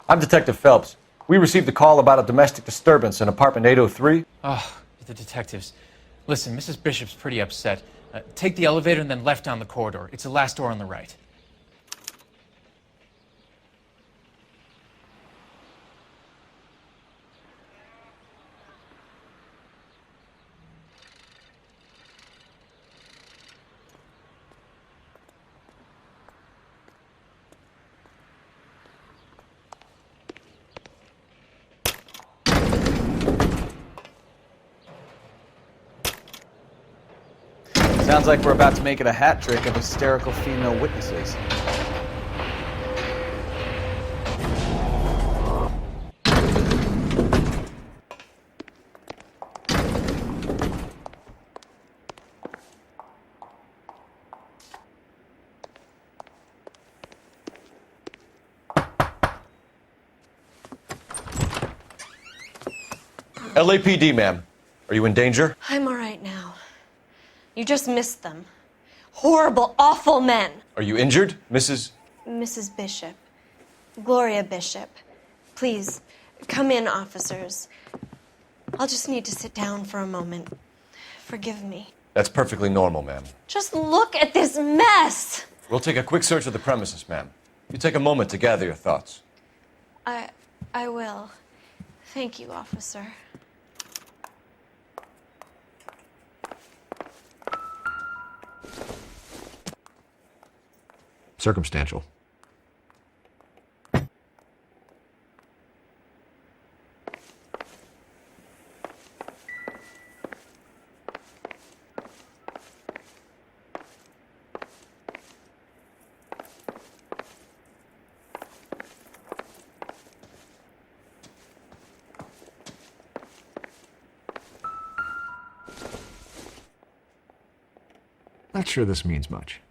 I'm Detective Phelps. We received a call about a domestic disturbance in apartment 803. Oh, the detectives. Listen, Mrs. Bishop's pretty upset. Take the elevator and then left down the corridor. It's the last door on the right. Sounds like we're about to make it a hat trick of hysterical female witnesses. LAPD, ma'am. Are you in danger? I'm all right now. You just missed them. Horrible, awful men. Are you injured, Mrs.? Mrs. Bishop. Gloria Bishop. Please, come in, officers. I'll just need to sit down for a moment. Forgive me. That's perfectly normal, ma'am. Just look at this mess! We'll take a quick search of the premises, ma'am. You take a moment to gather your thoughts. I will. Thank you, officer. Circumstantial. Not sure this means much.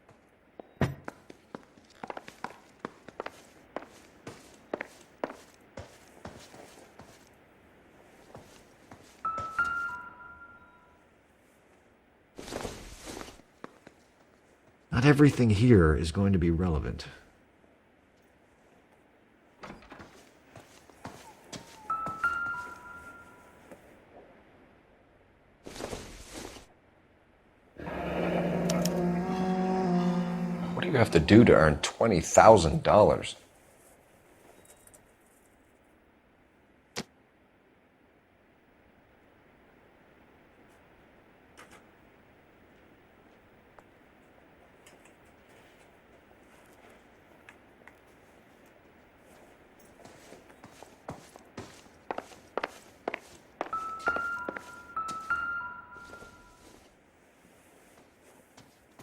Not everything here is going to be relevant. What do you have to do to earn $20,000?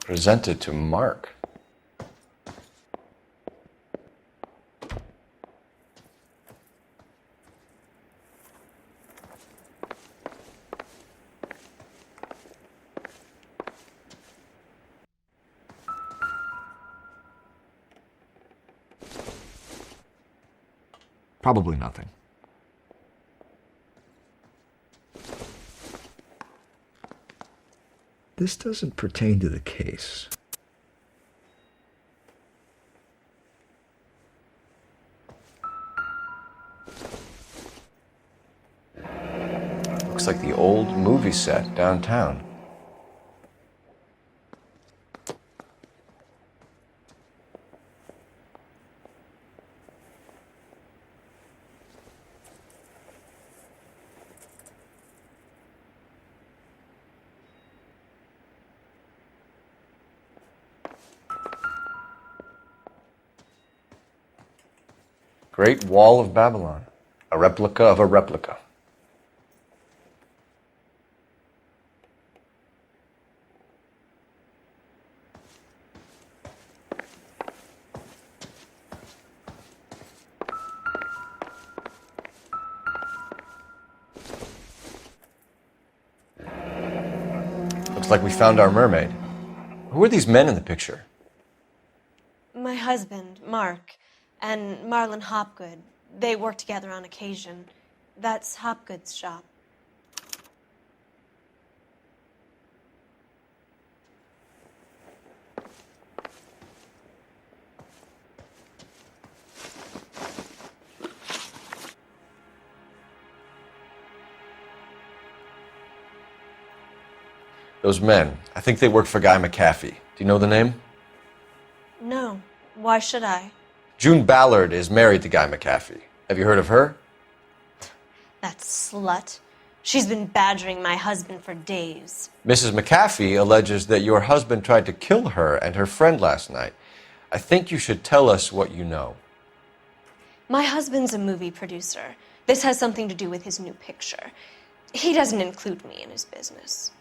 Presented to Mark. Probably nothing. This doesn't pertain to the case. Looks like the old movie set downtown. Great Wall of Babylon, a replica of a replica. Looks like we found our mermaid. Who are these men in the picture? My husband, Mark, and Marlon Hopgood. They work together on occasion. That's Hopgood's shop. Those men, I think they work for Guy McAfee. Do you know the name? No. Why should I? June Ballard is married to Guy McAfee. Have you heard of her? That slut. She's been badgering my husband for days. Mrs. McAfee alleges that your husband tried to kill her and her friend last night. I think you should tell us what you know. My husband's a movie producer. This has something to do with his new picture. He doesn't include me in his business.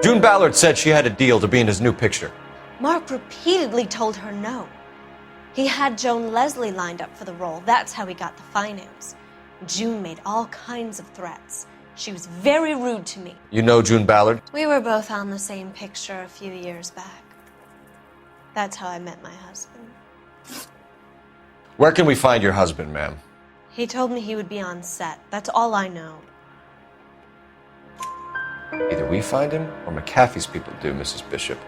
June Ballard said she had a deal to be in his new picture. Mark repeatedly told her no. He had Joan Leslie lined up for the role. That's how he got the finance. June made all kinds of threats. She was very rude to me. You know June Ballard? We were both on the same picture a few years back. That's how I met my husband. Where can we find your husband, ma'am? He told me he would be on set. That's all I know. Either we find him or McAfee's people do, Mrs. Bishop.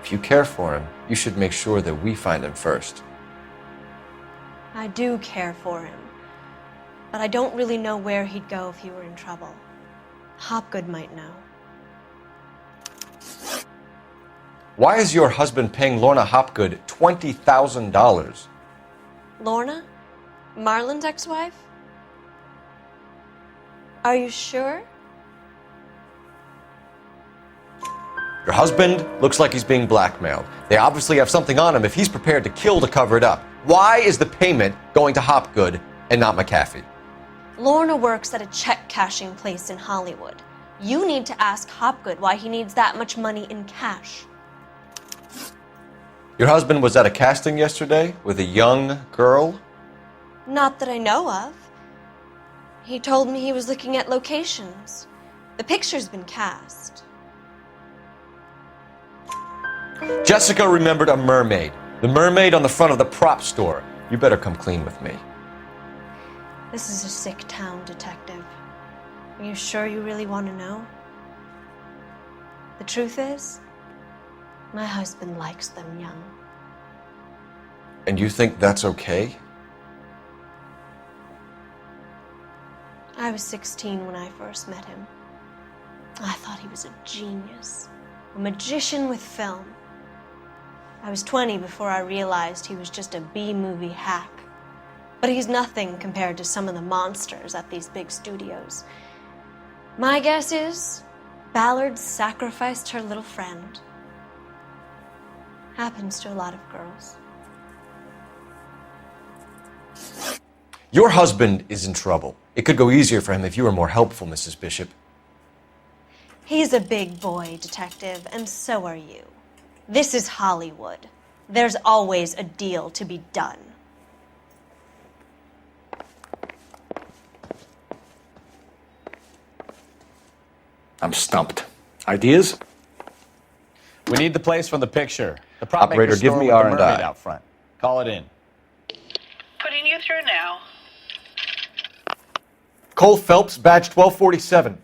If you care for him, you should make sure that we find him first. I do care for him. But I don't really know where he'd go if he were in trouble. Hopgood might know. Why is your husband paying Lorna Hopgood $20,000? Lorna? Marlon's ex-wife? Are you sure? Your husband looks like he's being blackmailed. They obviously have something on him if he's prepared to kill to cover it up. Why is the payment going to Hopgood and not McAfee? Lorna works at a check-cashing place in Hollywood. You need to ask Hopgood why he needs that much money in cash. Your husband was at a casting yesterday with a young girl? Not that I know of. He told me he was looking at locations. The picture's been cast. Jessica remembered a mermaid. The mermaid on the front of the prop store. You better come clean with me. This is a sick town, Detective. Are you sure you really want to know? The truth is, my husband likes them young. And you think that's okay? I was 16 when I first met him. I thought he was a genius, a magician with film. I was 20 before I realized he was just a B-movie hack. But he's nothing compared to some of the monsters at these big studios. My guess is Ballard sacrificed her little friend. Happens to a lot of girls. Your husband is in trouble. It could go easier for him if you were more helpful, Mrs. Bishop. He's a big boy, Detective, and so are you. This is Hollywood. There's always a deal to be done. I'm stumped. Ideas? We need the place from the picture. The prop Operator, maker's give store me with the R&I. mermaid out front. Call it in. Putting you through now. Cole Phelps, badge 1247.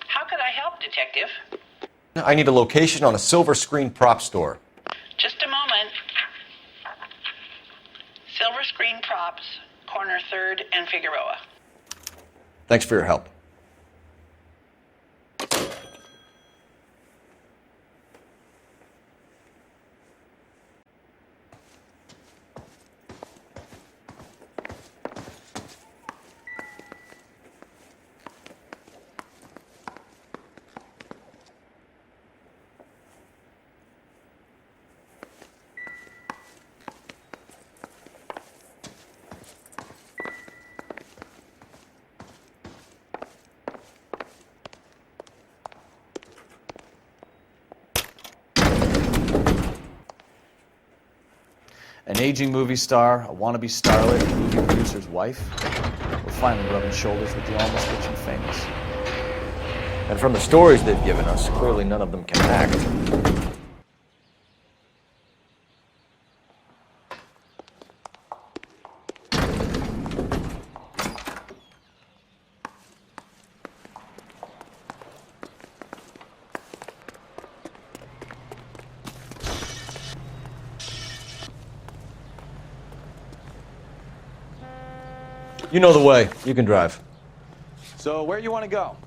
How could I help, Detective? I need a location on a silver screen prop store. Just a moment. Silver Screen Props, corner 3rd and Figueroa. Thanks for your help. An aging movie star, a wannabe starlet, a movie producer's wife. We're finally rubbing shoulders with the almost rich and famous. And from the stories they've given us, clearly none of them can act. You know the way. You can drive. So, where you want to go?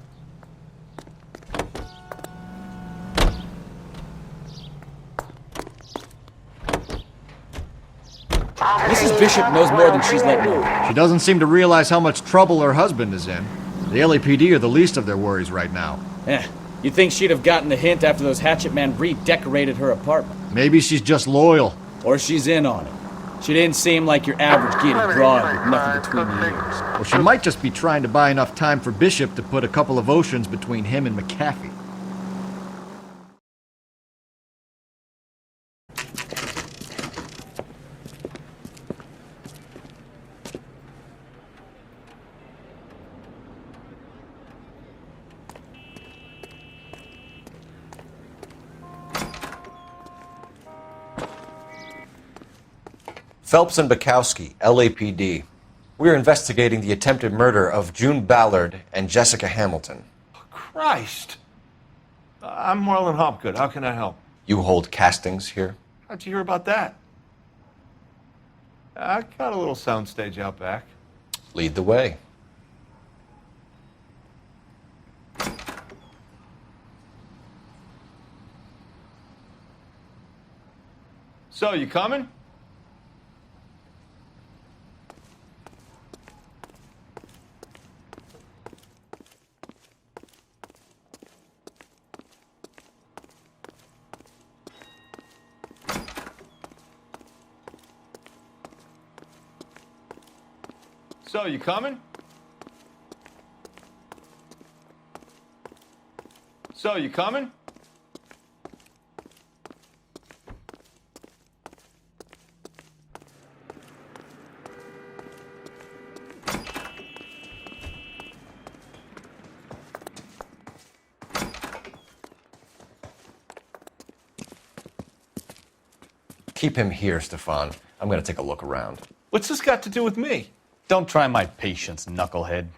Mrs. Bishop knows more than she's letting on. She doesn't seem to realize how much trouble her husband is in. The LAPD are the least of their worries right now. You'd think she'd have gotten the hint after those hatchet men redecorated her apartment. Maybe she's just loyal. Or she's in on it. She didn't seem like your average giddy broad with nothing between the ears. Or she might just be trying to buy enough time for Bishop to put a couple of oceans between him and McAfee. Phelps and Bukowski, LAPD. We are investigating the attempted murder of June Ballard and Jessica Hamilton. Christ. I'm Marlon Hopgood. How can I help? You hold castings here? How'd you hear about that? I got a little soundstage out back. Lead the way. So, you coming? So, you coming? So, you coming? Keep him here, Stefan. I'm going to take a look around. What's this got to do with me? Don't try my patience, knucklehead.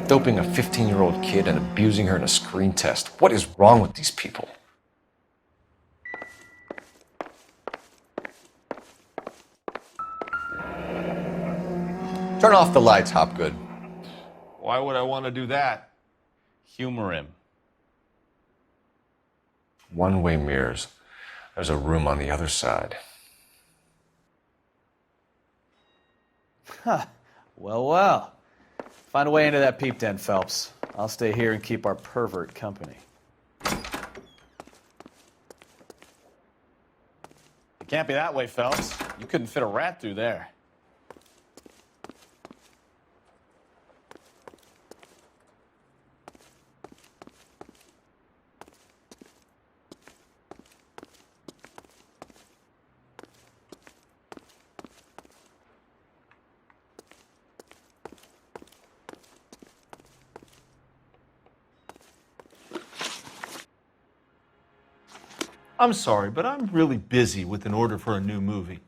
Doping a 15-year-old kid and abusing her in a screen test. What is wrong with these people? Turn off the lights, Hopgood. Why would I want to do that? Humor him. One-way mirrors. There's a room on the other side. Well, well. Find a way into that peep den, Phelps. I'll stay here and keep our pervert company. It can't be that way, Phelps. You couldn't fit a rat through there. I'm sorry, but I'm really busy with an order for a new movie.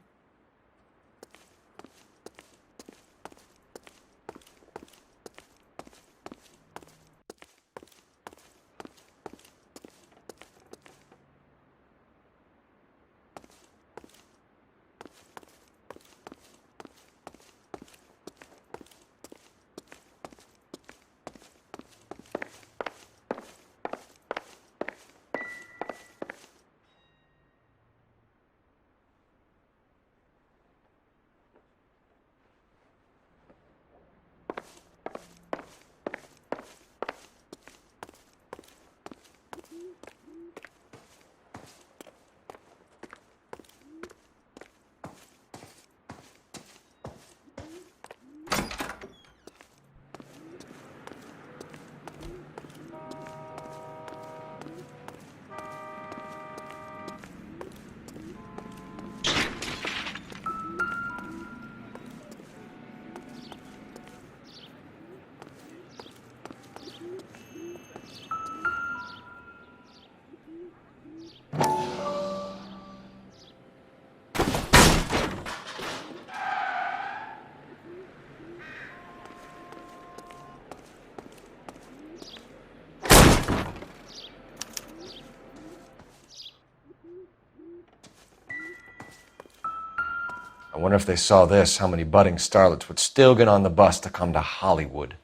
I wonder if they saw this, how many budding starlets would still get on the bus to come to Hollywood.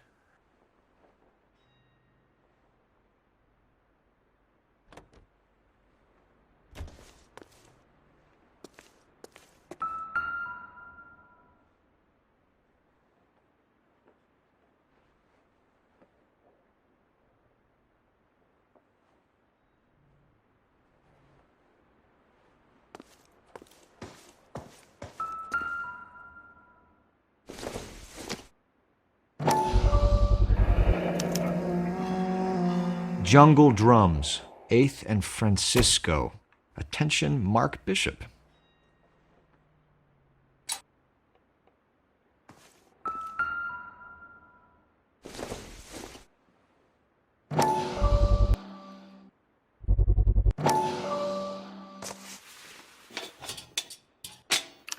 Jungle Drums, 8th and Francisco. Attention, Mark Bishop.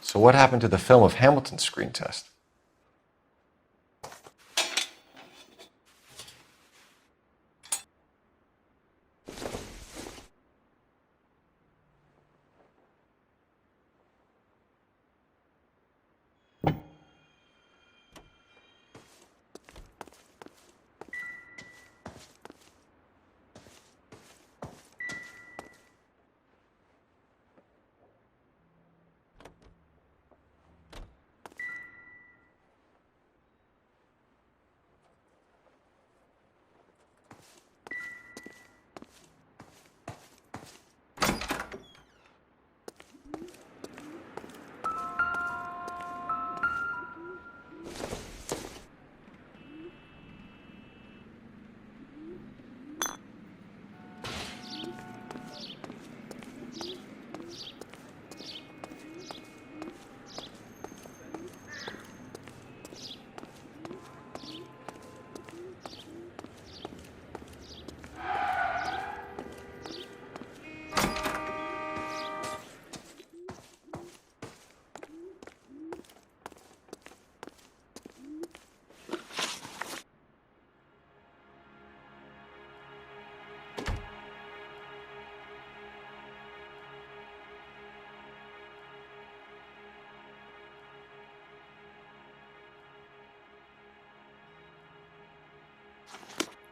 So what happened to the film of Hamilton's screen test?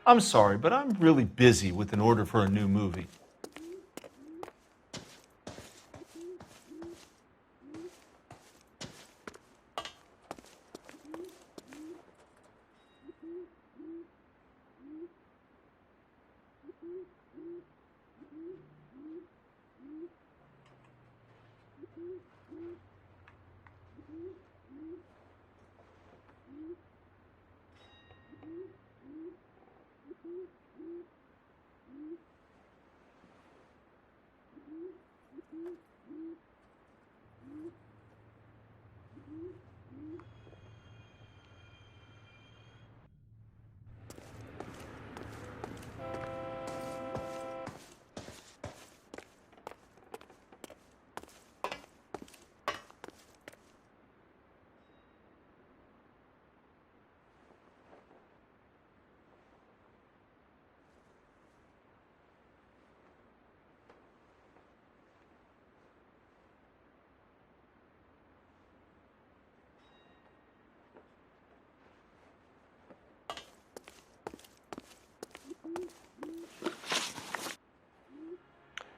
I'm sorry, but I'm really busy with an order for a new movie.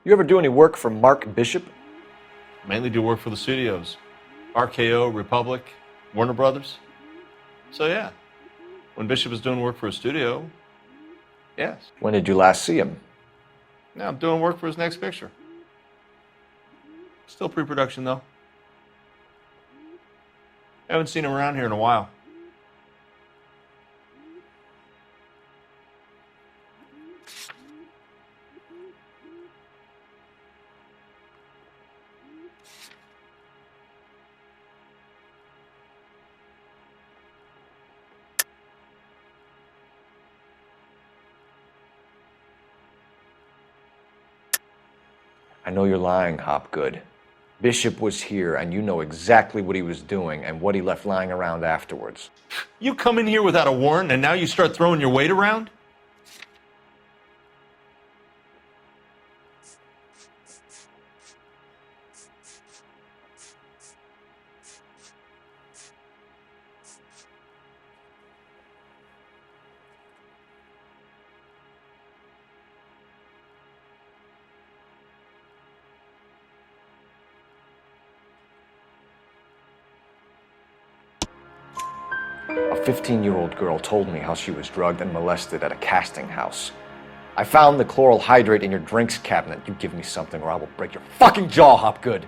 You ever do any work for Mark Bishop? Mainly do work for the studios. RKO, Republic, Warner Brothers. So yeah, when Bishop is doing work for a studio, yes. When did you last see him? Now I'm doing work for his next picture. Still pre-production though. Haven't seen him around here in a while. I know you're lying, Hopgood. Bishop was here, and you know exactly what he was doing and what he left lying around afterwards. You come in here without a warrant and now you start throwing your weight around? A 15-year-old girl told me how she was drugged and molested at a casting house. I found the chloral hydrate in your drinks cabinet. You give me something or I will break your fucking jaw, Hopgood.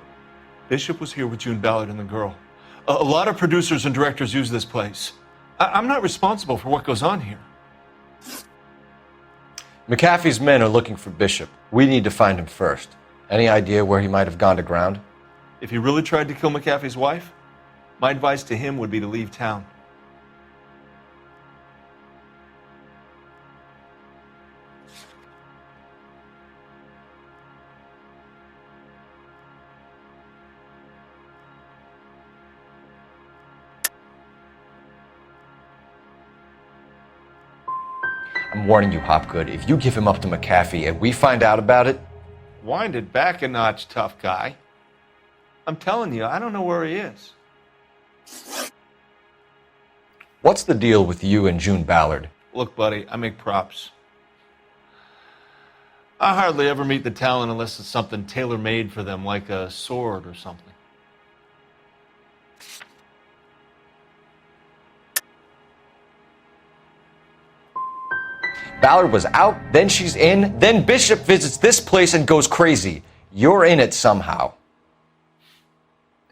Bishop was here with June Ballard and the girl. A lot of producers and directors use this place. I'm not responsible for what goes on here. McAfee's men are looking for Bishop. We need to find him first. Any idea where he might have gone to ground? If he really tried to kill McAfee's wife, my advice to him would be to leave town. I'm warning you, Hopgood. If you give him up to McAfee and we find out about it... Wind it back a notch, tough guy. I'm telling you, I don't know where he is. What's the deal with you and June Ballard? Look, buddy, I make props. I hardly ever meet the talent unless it's something tailor-made for them, like a sword or something. Ballard was out, then she's in, then Bishop visits this place and goes crazy. You're in it somehow.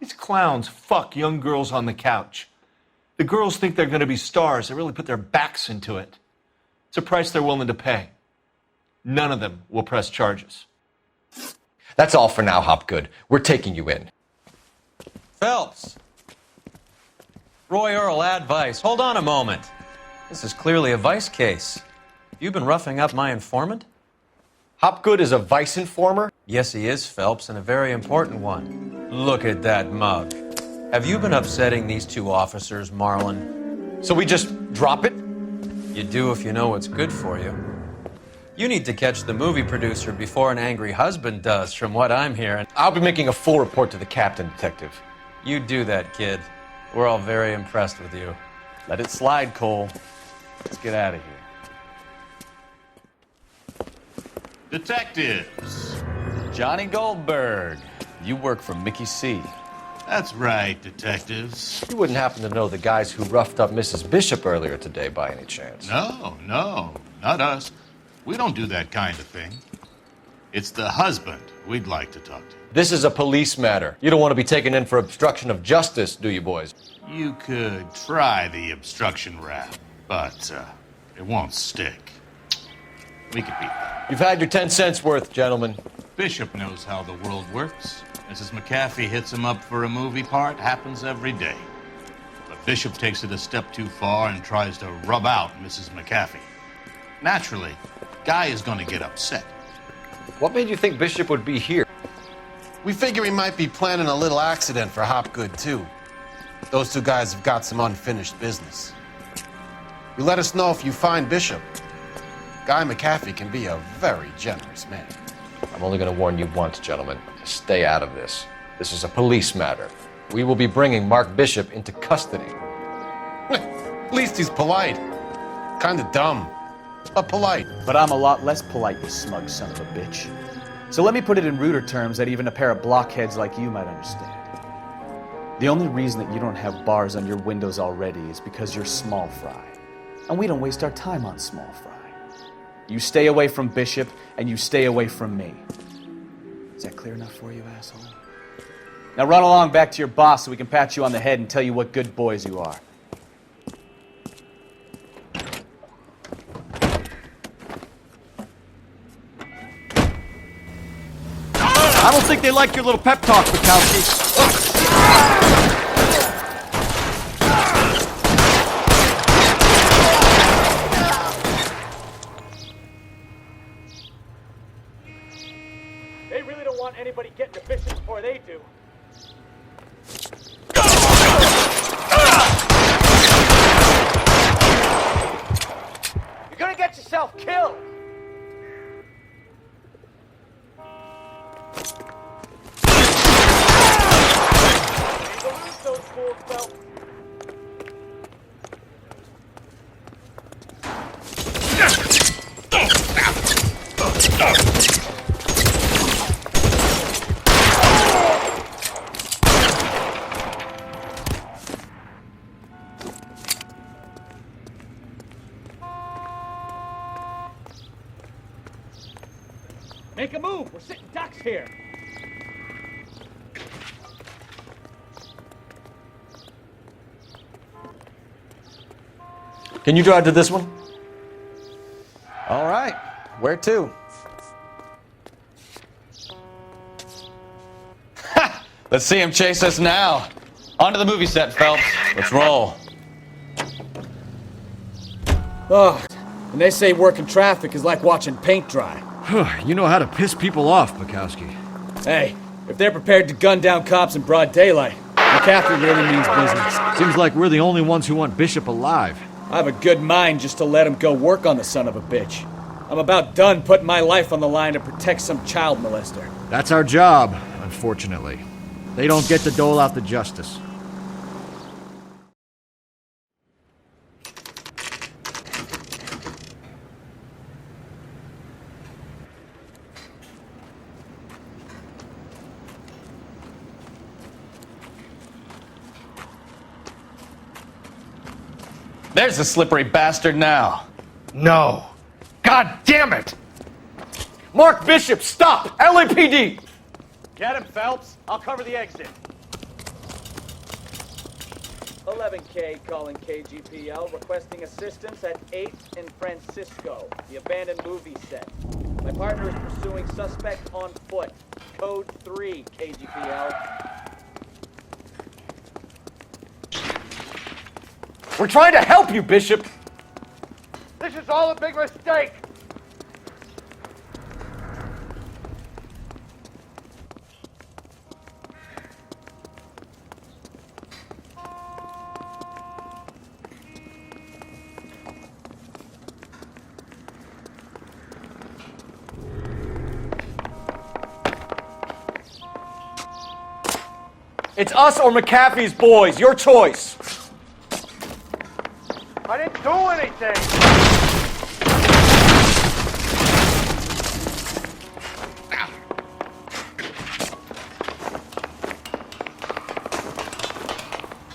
These clowns fuck young girls on the couch. The girls think they're going to be stars. They really put their backs into it. It's a price they're willing to pay. None of them will press charges. That's all for now, Hopgood. We're taking you in. Phelps. Roy Earl, advice. Hold on a moment. This is clearly a vice case. You've been roughing up my informant? Hopgood is a vice informer? Yes, he is, Phelps, and a very important one. Look at that mug. Have you been upsetting these two officers, Marlin? So we just drop it? You do if you know what's good for you. You need to catch the movie producer before an angry husband does, from what I'm hearing. I'll be making a full report to the captain, Detective. You do that, kid. We're all very impressed with you. Let it slide, Cole. Let's get out of here. Detectives. Johnny Goldberg. You work for Mickey C. That's right, detectives. You wouldn't happen to know the guys who roughed up Mrs. Bishop earlier today by any chance? No, not us. We don't do that kind of thing. It's the husband we'd like to talk to. This is a police matter. You don't want to be taken in for obstruction of justice, do you, boys? You could try the obstruction rap, but it won't stick. We could beat that. You've had your 10 cents worth, gentlemen. Bishop knows how the world works. Mrs. McAfee hits him up for a movie part. Happens every day. But Bishop takes it a step too far and tries to rub out Mrs. McAfee. Naturally, Guy is going to get upset. What made you think Bishop would be here? We figure he might be planning a little accident for Hopgood, too. Those two guys have got some unfinished business. You let us know if you find Bishop. Guy McAfee can be a very generous man. I'm only going to warn you once, gentlemen. Stay out of this. This is a police matter. We will be bringing Mark Bishop into custody. At least he's polite. Kind of dumb, but polite. But I'm a lot less polite, you smug son of a bitch. So let me put it in ruder terms that even a pair of blockheads like you might understand. The only reason that you don't have bars on your windows already is because you're small fry. And we don't waste our time on small fry. You stay away from Bishop, and you stay away from me. Is that clear enough for you, asshole? Now run along back to your boss so we can pat you on the head and tell you what good boys you are. I don't think they like your little pep talk, Bukowski. They really don't want anybody getting to Bishop before they do. You're gonna get yourself killed! Those fools, Phelps. Make a move. We're sitting ducks here. Can you drive to this one? All right. Where to? Let's see him chase us now. On to the movie set, Phelps. Let's roll. Oh, and they say working traffic is like watching paint dry. You know how to piss people off, Bukowski. Hey, if they're prepared to gun down cops in broad daylight, McCaffrey really means business. Seems like we're the only ones who want Bishop alive. I have a good mind just to let him go work on the son of a bitch. I'm about done putting my life on the line to protect some child molester. That's our job, unfortunately. They don't get to dole out the justice. There's the slippery bastard now. No. God damn it! Mark Bishop, stop! LAPD! Get him, Phelps. I'll cover the exit. 11K calling KGPL, requesting assistance at 8th in Francisco, the abandoned movie set. My partner is pursuing suspect on foot. Code 3, KGPL. We're trying to help you, Bishop! This is all a big mistake! It's us or McAfee's boys, your choice! I didn't do anything!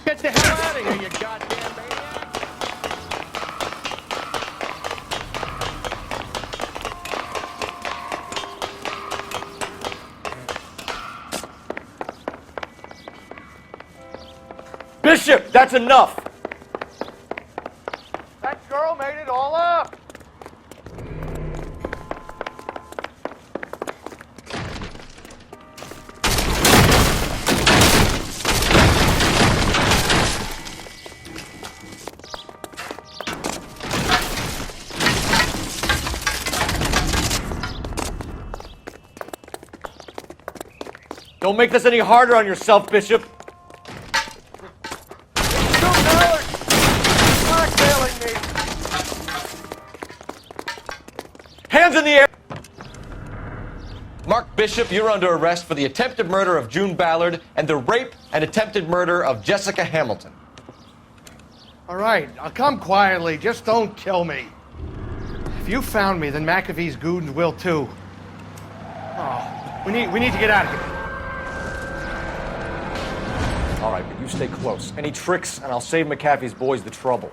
Get the hell out of here, you goddamn maniac! Bishop, that's enough! That girl made it all up! Don't make this any harder on yourself, Bishop. Hands in the air! Mark Bishop, you're under arrest for the attempted murder of June Ballard and the rape and attempted murder of Jessica Hamilton. All right, I'll come quietly. Just don't kill me. If you found me, then McAfee's goons will too. Oh, we need to get out of here. All right, but you stay close. Any tricks, and I'll save McAfee's boys the trouble.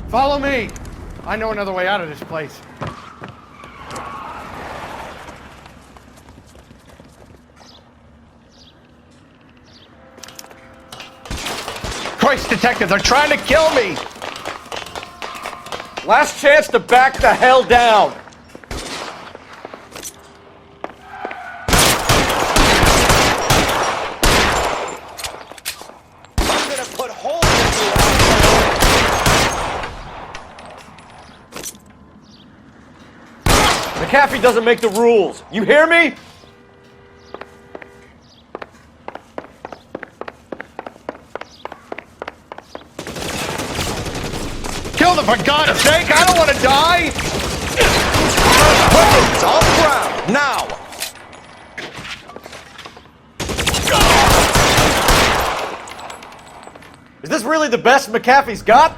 Follow me. I know another way out of this place. Christ, detective, they're trying to kill me! Last chance to back the hell down! I'm gonna put holes in you! McAfee doesn't make the rules. You hear me? Kill them, for God's sake! I don't want to die! Weapons on the ground, now! Is this really the best McAfee's got?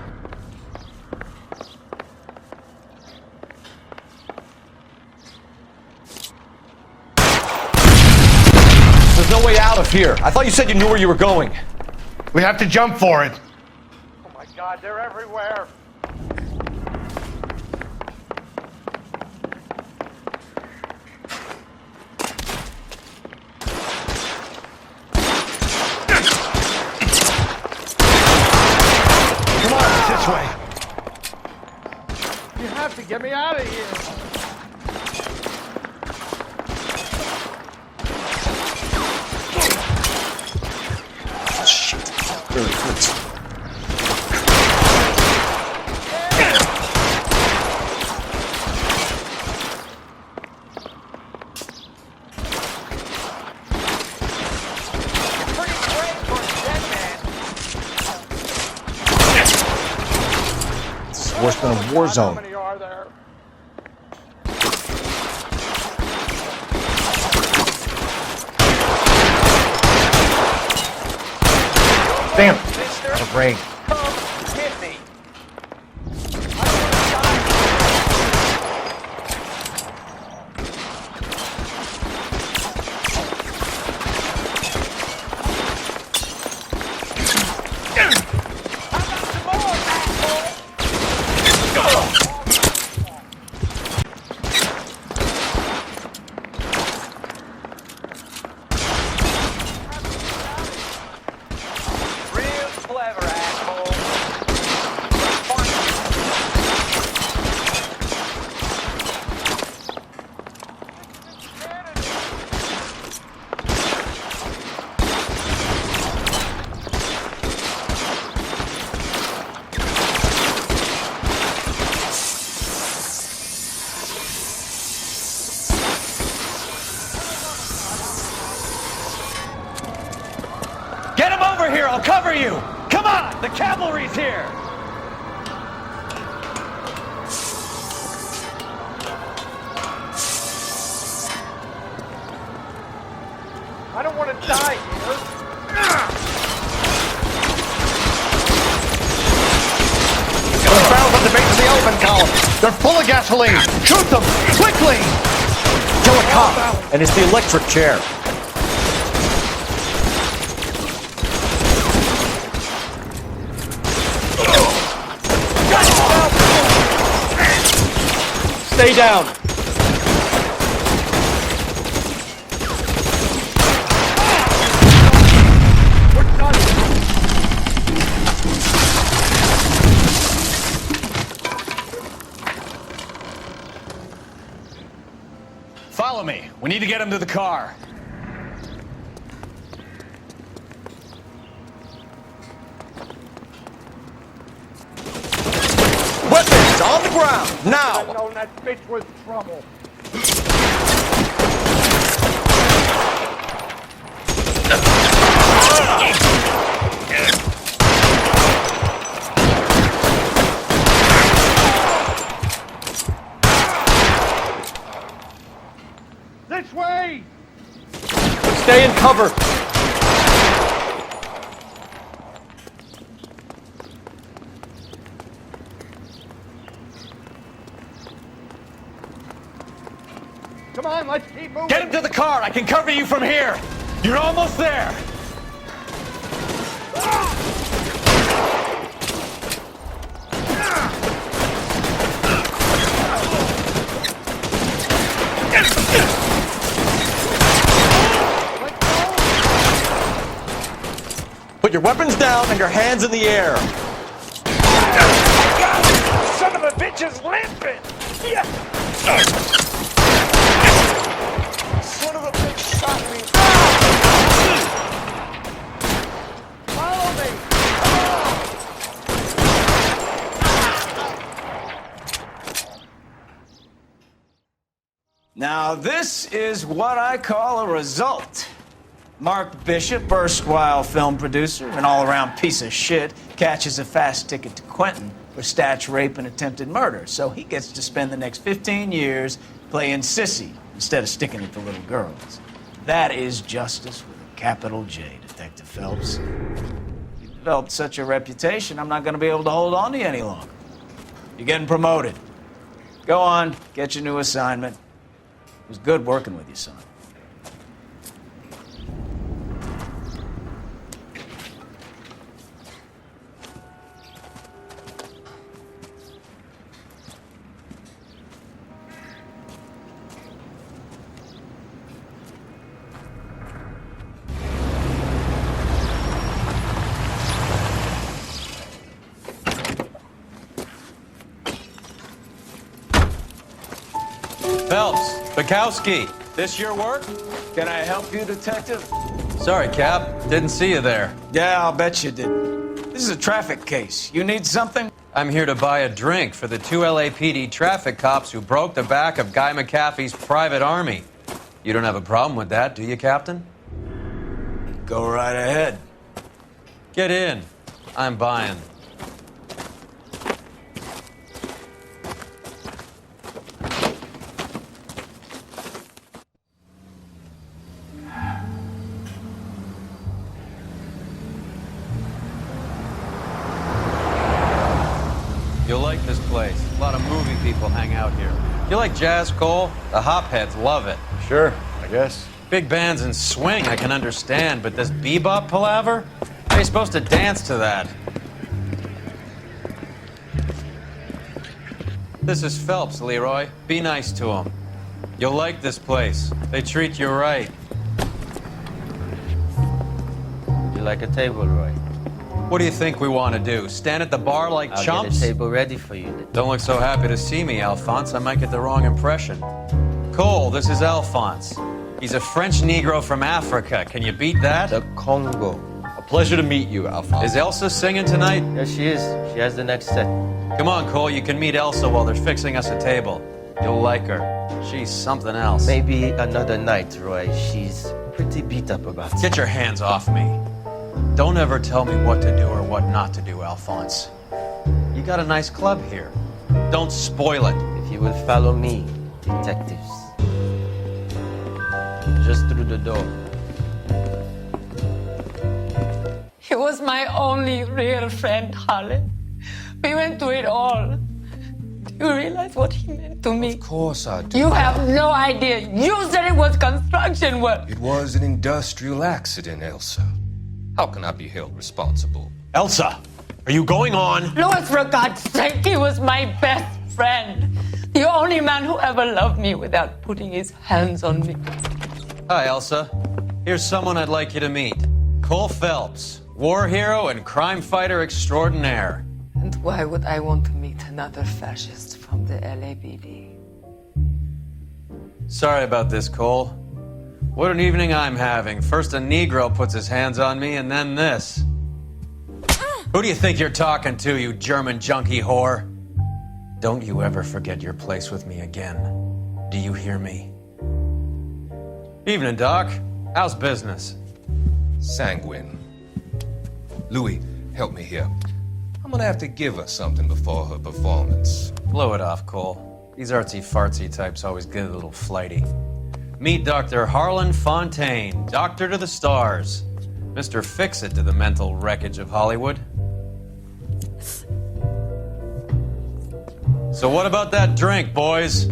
There's no way out of here. I thought you said you knew where you were going. We have to jump for it. Oh my God, they're everywhere. way. You have to get me out of here. Shit. Really hurts. This is worse than a war zone. How many are there? Damn! Out of range. Hit me. Real clever, asshole. Get him over here! I'll cover you! Come on! The cavalry's here! I don't want to die here. Those barrels at the base of the elephant column. They're full of gasoline. Shoot them quickly. Kill a cop, and it's the electric chair. Stay down. Follow me. We need to get him to the car. Weapons on the ground, I now! known that bitch was trouble. This way! Stay in cover. Come on, let's keep moving. Get him to the car. I can cover you from here. You're almost there. Put your weapons down and your hands in the air. Son of a bitch is limping! Son of a bitch shot me! Follow me! Now, this is what I call a result. Mark Bishop, erstwhile film producer and all-around piece of shit, catches a fast ticket to Quentin for statch rape and attempted murder. So he gets to spend the next 15 years playing sissy instead of sticking it to little girls. That is justice with a capital J, Detective Phelps. You've developed such a reputation, I'm not going to be able to hold on to you any longer. You're getting promoted. Go on, get your new assignment. It was good working with you, son. Bukowski, this your work? Can I help you, Detective? Sorry, Cap. Didn't see you there. Yeah, I'll bet you did. This is a traffic case. You need something? I'm here to buy a drink for the 2 LAPD traffic cops who broke the back of Guy McAfee's private army. You don't have a problem with that, do you, Captain? Go right ahead. Get in. I'm buying. You'll like this place. A lot of movie people hang out here. You like jazz, Cole? The hopheads love it. Sure, I guess. Big bands and swing, I can understand, but this bebop palaver? How are you supposed to dance to that? This is Phelps, Leroy. Be nice to him. You'll like this place. They treat you right. Would you like a table, Roy? What do you think we want to do? Stand at the bar like I'll chumps? get a table ready for you. Don't look so happy to see me, Alphonse. I might get the wrong impression. Cole, this is Alphonse. He's a French Negro from Africa. Can you beat that? The Congo. A pleasure to meet you, Alphonse. Is Elsa singing tonight? Yes, she is. She has the next set. Come on, Cole. You can meet Elsa while they're fixing us a table. You'll like her. She's something else. Maybe another night, Roy. She's pretty beat up about it. Get your hands off me. Don't ever tell me what to do or what not to do, Alphonse. You got a nice club here. Don't spoil it. If you will follow me, detectives. Just through the door. He was my only real friend, Harlan. We went through it all. Do you realize what he meant to me? Of course I do. You have no idea. You said it was construction work. It was an industrial accident, Elsa. How can I be held responsible? Elsa, are you going on? Louis, for God's sake, he was my best friend. The only man who ever loved me without putting his hands on me. Hi, Elsa. Here's someone I'd like you to meet. Cole Phelps, war hero and crime fighter extraordinaire. And why would I want to meet another fascist from the LAPD? Sorry about this, Cole. What an evening I'm having. First a Negro puts his hands on me, and then this. Who do you think you're talking to, you German junkie whore? Don't you ever forget your place with me again. Do you hear me? Evening, Doc. How's business? Sanguine. Louis, help me here. I'm gonna have to give her something before her performance. Blow it off, Cole. These artsy-fartsy types always get a little flighty. Meet Dr. Harlan Fontaine, doctor to the stars. Mr. Fix-It to the mental wreckage of Hollywood. So what about that drink, boys?